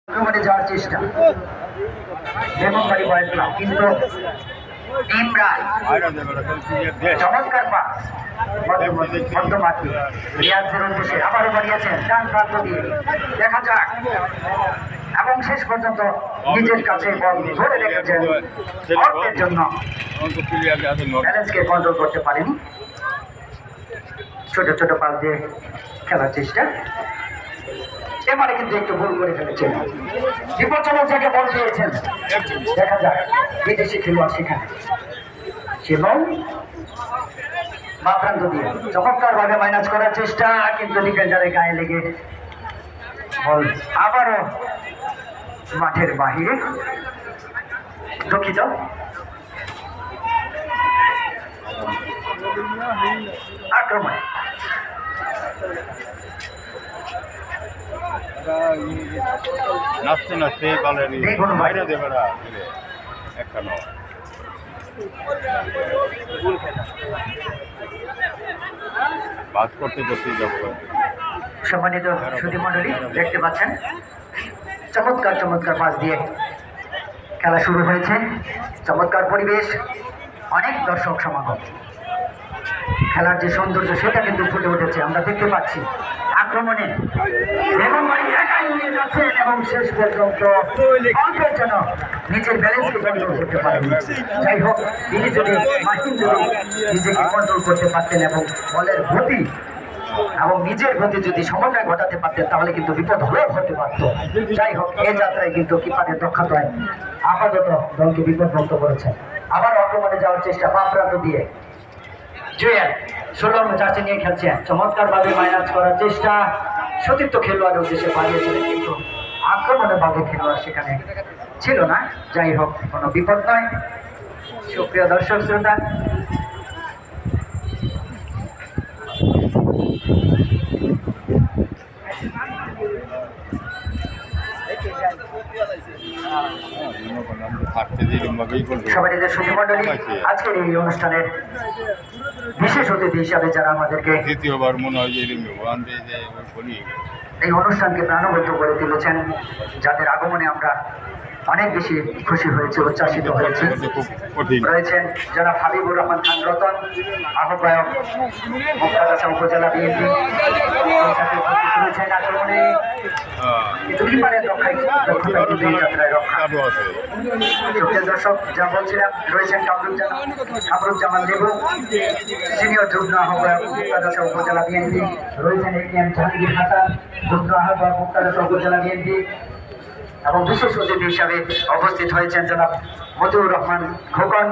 আক্রমণে যাওয়ার চেষ্টা বেগমবাড়ি বয়েজ ক্লাব, কিন্তু ইমরান চমৎকার পাস মধ্যমাঠে রিয়াজের উদ্দেশ্যে আবারও বাড়িয়েছেন ডান প্রান্ত দিয়ে। দেখা যাক, এবং শেষ পর্যন্ত নিজের কাছে বল ধরে রেখেছেন অল্পের জন্য, ব্যালেন্সকে কন্ট্রোল করতে পারেনি। ছোট ছোট পাস দিয়ে খেলার চেষ্টা, এবারে কিন্তু একটু ভুল করে ফেলেছেন। বিপজ্জনক জায়গায় বল পেয়েছেন। দেখা যাক বিদেশি খেলোয়াড় সেখানে এবং বাপ্রান্ত দিয়ে চমৎকার ভাবে মাইনাস করার চেষ্টা, কিন্তু ডিফেন্ডারের গায়ে লেগে বল আবারও মাঠের বাহিরে। দুঃখিত, আক্রমণ নাচতে নাচতে বাইরে দেবে না একটা নয়। বাস করতে করতেই যাবো। সম্মানিত সুধী মণ্ডলী, দেখতে পাচ্ছেন চমৎকার চমৎকার পাস দিয়ে খেলা শুরু হয়েছে। চমৎকার পরিবেশ, অনেক দর্শক সমাগম, খেলার যে সৌন্দর্য সেটা কিন্তু ফুটে উঠেছে। আমরা দেখতে পাচ্ছি আক্রমণে বেগমবাড়ি একাই নিয়ে যাচ্ছেন এবং শেষ পর্যন্ত অল্পের জন্য নিজের ব্যালেন্সকে কন্ট্রোল করতে পারেন। যাই হোক, তিনি যদি নিজেকে কন্ট্রোল করতে পারতেন এবং বলের গতি এবং নিজের গতি যদি সমন্বয় ঘটাতে পারতেন, তাহলে কিন্তু বিপদ হলেও হতে পারত। যাই হোক, এই যাত্রায় কিন্তু কিপারের দক্ষতায় আপাতত দলকে বিপদমুক্ত করেছেন। আবার আক্রমণে যাওয়ার চেষ্টা বাম প্রান্ত দিয়ে জুয়েল 16 নম্বর জার্সি নিয়ে খেলছেন, চমৎকার ভাবে মাইনাস করার চেষ্টা, সতীর্থ খেলোয়াড়ের উদ্দেশ্যে বাড়িয়েছিলেন, কিন্তু আক্রমণে বাঘে খেলোয়াড় সেখানে ছিল না। যাই হোক, কোনো বিপদ নয়। সুপ্রিয় দর্শক শ্রোতা, সবাইদের সুধীমণ্ডলী, আজকের এই অনুষ্ঠানের বিশেষ অতিথি হিসাবে যারা আমাদেরকে দ্বিতীয়বার মনে হয় এই অনুষ্ঠানকে প্রাণবন্ত করে তুলেছেন, যাদের আগমনে আমরা অনেক বেশি খুশি হয়েছে, উচ্ছ্বাসিত হয়েছে, রয়েছেন যারা হাবিবুর রহমান খান রতন, আহ্বায়ক মুক্তাগাছা উপজেলা বিএনপি, রয়েছেন আক্রমণে কিন্তু কিপারের রক্ষায় দক্ষতা কিন্তু এই যাত্রায় রক্ষা। দর্শক, যা বলছিলাম, রয়েছেন কামরুজ্জামান লেবু, সিনিয়র যুগ্ম আহ্বায়ক মুক্তাগাছা উপজেলা বিএনপি, রয়েছেন এটিএম জাহাঙ্গীর হাসান, যুগ্ম আহ্বায়ক মুক্তাগাছা উপজেলা বিএনপি, এবং বিশেষ অতিথি হিসাবে উপস্থিত হয়েছেন জনাব মতিউর রহমান খোকন।